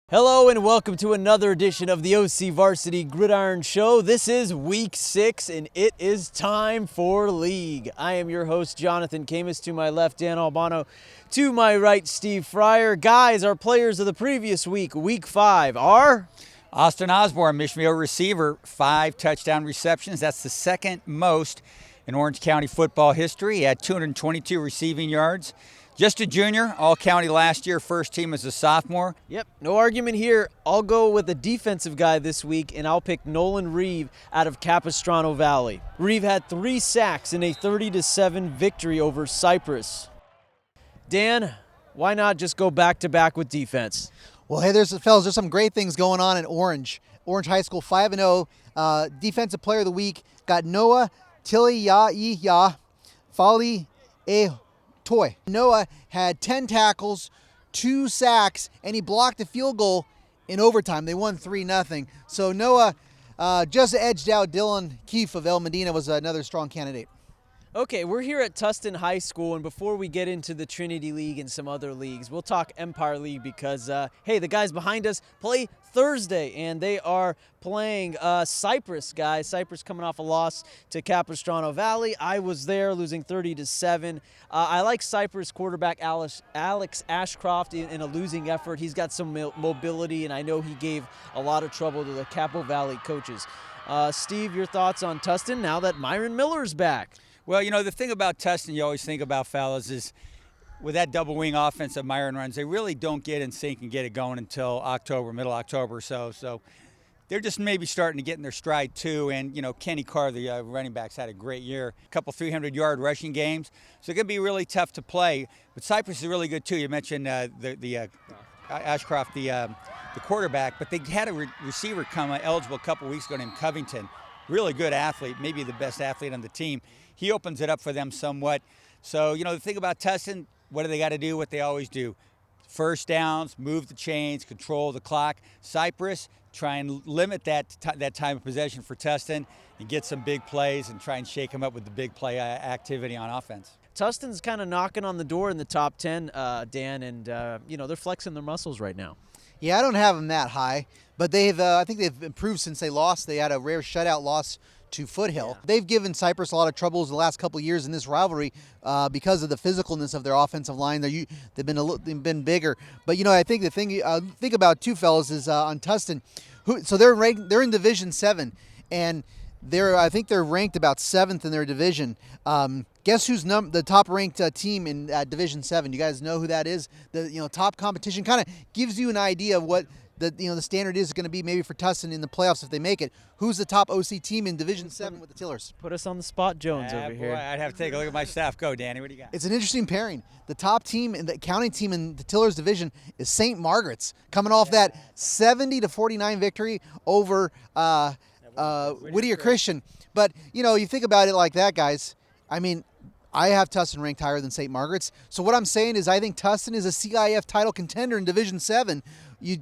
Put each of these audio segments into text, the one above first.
Hello and welcome to another edition of the OCVarsity Gridiron Show. This is week 6 and it is time for league. I am your host, Jonathan Khamis. To my left, Dan Albano. To my right, Steve Fryer. Guys, our players of the previous week, week 5, are Austin Osborne, Mishmio receiver, 5 touchdown receptions. That's the second most in Orange County football history. He had 222 receiving yards. Just a junior, all-county last year, first team as a sophomore. Yep, no argument here. I'll go with a defensive guy this week, and I'll pick Nolan Reeve out of Capistrano Valley. Reeve had 3 sacks in a 30-7 victory over Cypress. Dan, why not just go back-to-back with defense? Well, hey, there's some great things going on in Orange. Orange High School 5-0. Defensive Player of the Week got Noah Tilaia-Faletoi. Noah had 10 tackles, 2 sacks, and he blocked a field goal in overtime. They won 3-0. So Noah just edged out Dylan Keefe of El Medina, was another strong candidate. Okay, we're here at Tustin High School, and before we get into the Trinity League and some other leagues, we'll talk Empire League because, hey, the guys behind us play Thursday, and they are playing Cypress, guys. Cypress coming off a loss to Capistrano Valley. I was there, losing 30-7. I like Cypress quarterback Alex Ashcroft in a losing effort. He's got some mobility, and I know he gave a lot of trouble to the Capo Valley coaches. Steve, your thoughts on Tustin now that MYRON Miller's back? Well, you know, the thing about Tustin you always think about, fellas, is with that double wing offense that MYRON runs, they really don't get in sync and get it going until October, middle October or so. So they're just maybe starting to get in their stride too. And, you know, KC Carr, the running backs, had a great year. A couple 300-yard rushing games. So it's going to be really tough to play. But Cypress is really good too. You mentioned Ashcroft, the quarterback. But they had a receiver come eligible a couple weeks ago named Covington. Really good athlete, maybe the best athlete on the team. He opens it up for them somewhat. So, you know, the thing about Tustin, what do they got to do? What they always do. First downs, move the chains, control the clock. Cypress, try and limit that time of possession for Tustin and get some big plays and try and shake them up with the big play activity on offense. Tustin's kind of knocking on the door in the top 10, Dan, and, you know, they're flexing their muscles right now. Yeah, I don't have them that high, but I think they've improved since they lost. They had a rare shutout loss to Foothill. Yeah. They've given Cypress a lot of troubles the last couple of years in this rivalry because of the physicalness of their offensive line. They've been bigger. But, you know, I think the thing think about two fellas is on Tustin. So they're in Division 7, and I think they're ranked about 7th in their division. Guess who's the top-ranked team in Division 7? You guys know who that is? The top competition kind of gives you an idea of what the standard is going to be maybe for Tustin in the playoffs if they make it. Who's the top OC team in Division 7 with the Tillers? Put us on the spot, Jones, over here. Boy, I'd have to take a look at my staff. Go, Danny. What do you got? It's an interesting pairing. The top team and the county team in the Tillers division is St. Margaret's, coming off that 70-49 victory over Whittier Christian. But, you know, you think about it like that, guys. I mean, I have Tustin ranked higher than St. Margaret's. So what I'm saying is I think Tustin is a CIF title contender in Division 7. You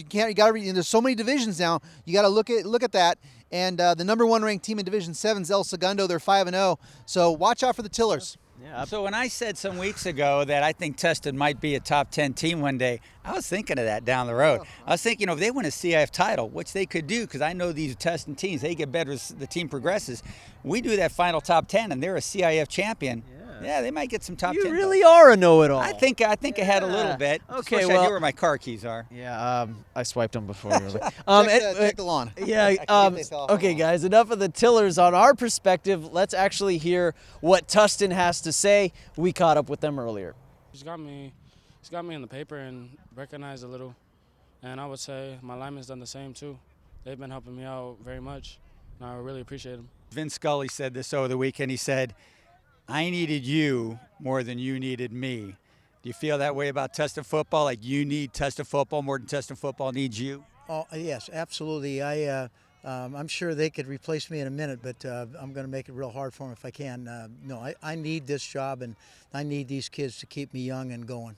can't. There's so many divisions now. You got to look at that. And the number 1 ranked team in Division 7 is El Segundo. They're 5-0. So watch out for the Tillers. Yeah. So when I said some weeks ago that I think Tustin might be a top 10 team one day, I was thinking of that down the road. I was thinking, if they win a CIF title, which they could do, because I know these Tustin teams, they get better as the team progresses. We do that final top 10, and they're a CIF champion. Yeah, they might get some top 10. You really are a know-it-all. I think I had a little bit. Okay, Especially I knew where my car keys are. Yeah, I swiped them before. Check the lawn. Yeah. Okay, guys, enough of the Tillers. On our perspective, let's actually hear what Tustin has to say. We caught up with them earlier. He's got me in the paper and recognized a little, and I would say my linemen's done the same too. They've been helping me out very much, and I really appreciate them. Vince Scully said this over the weekend. He said, I needed you more than you needed me. Do you feel that way about Tustin football? Like you need Tustin football more than Tustin football needs you? Oh, yes, absolutely. I'm sure they could replace me in a minute, but I'm going to make it real hard for them if I can. No, I need this job, and I need these kids to keep me young and going.